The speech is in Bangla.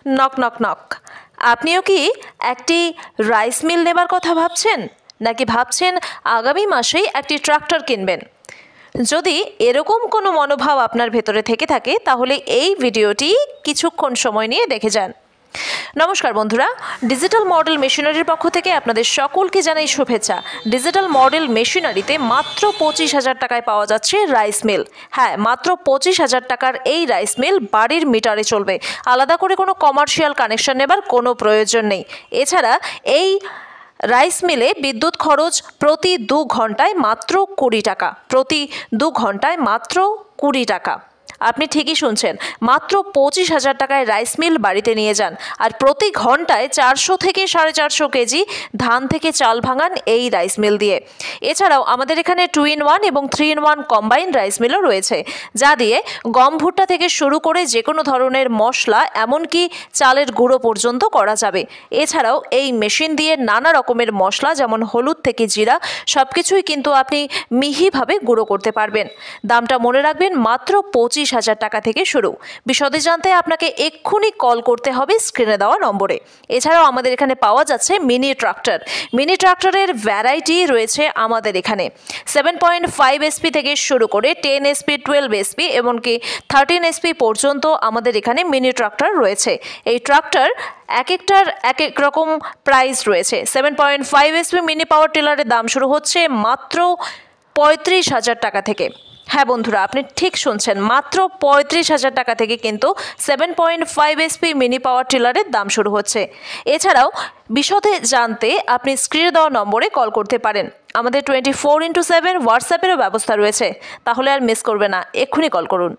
Knock knock knock. আপনিও কি একটি রাইস মিল নেবার কথা ভাবছেন, নাকি ভাবছেন আগামী মাসেই একটি ট্রাক্টর কিনবেন? যদি এরকম কোনো মনোভাব আপনার ভেতরে থেকে থাকে তাহলে এই ভিডিওটি কিছুক্ষণ সময় নিয়ে দেখে যান। নমস্কার বন্ধুরা, ডিজিটাল মডেল মেশিনারির পক্ষ থেকে আপনাদের সকলকে জানাই শুভেচ্ছা। ডিজিটাল মডেল মেশিনারিতে মাত্র 25,000 টাকায় পাওয়া যাচ্ছে রাইস মিল। হ্যাঁ, মাত্র 25,000 টাকার এই রাইস মিল বাড়ির মিটারে চলবে। আলাদা করে কোনো কমার্শিয়াল কানেকশন নেবার কোনো প্রয়োজন নেই। এছাড়া এই রাইস মিলে বিদ্যুৎ খরচ প্রতি 2 ঘন্টায় মাত্র 20 টাকা। প্রতি 2 ঘন্টায় মাত্র 20 টাকা। আপনি ঠিকই শুনছেন, মাত্র 25,000 টাকায় রাইস মিল বাড়িতে নিয়ে যান, আর প্রতি ঘন্টায় 400 থেকে 450 কেজি ধান থেকে চাল ভাঙান এই রাইস মিল দিয়ে। এছাড়াও আমাদের এখানে 2-in-1 এবং 3-in-1 কম্বাইন রাইস মিলও রয়েছে, যা দিয়ে গম ভুট্টা থেকে শুরু করে যে কোনো ধরনের মশলা, এমনকি চালের গুঁড়ো পর্যন্ত করা যাবে। এছাড়াও এই মেশিন দিয়ে নানা রকমের মশলা, যেমন হলুদ থেকে জিরা, সব কিছুই কিন্তু আপনি মিহিভাবে গুঁড়ো করতে পারবেন। দামটা মনে রাখবেন, মাত্র 25,000 টাকা থেকে শুরু। বিশদে জানতে আপনাকে এক্ষুনি কল করতে হবে স্ক্রিনে দেওয়া নম্বরে। এছাড়াও আমাদের এখানে পাওয়া যাচ্ছে মিনি ট্রাক্টর। মিনি ট্রাক্টরের ভ্যারাইটি রয়েছে আমাদের এখানে। 7.5 SP থেকে শুরু করে 10 SP, 12 SP এমনকি 13 SP পর্যন্ত আমাদের এখানে মিনি ট্রাক্টর রয়েছে। এই ট্রাক্টর এক একটার এক এক রকম প্রাইস রয়েছে। 7.5 SP মিনি পাওয়ার টিলারের দাম শুরু হচ্ছে মাত্র 35,000 টাকা থেকে। হ্যাঁ বন্ধুরা, আপনি ঠিক শুনছেন, মাত্র 35,000 টাকা থেকে কিন্তু 7.5 SP মিনি পাওয়ার টিলারের দাম শুরু হচ্ছে। এছাড়াও বিশদে জানতে আপনি স্ক্রিনে দেওয়া নম্বরে কল করতে পারেন। আমাদের 24x7 হোয়াটসঅ্যাপেরও ব্যবস্থা রয়েছে, তাহলে আর মিস করবে না, এক্ষুনি কল করুন।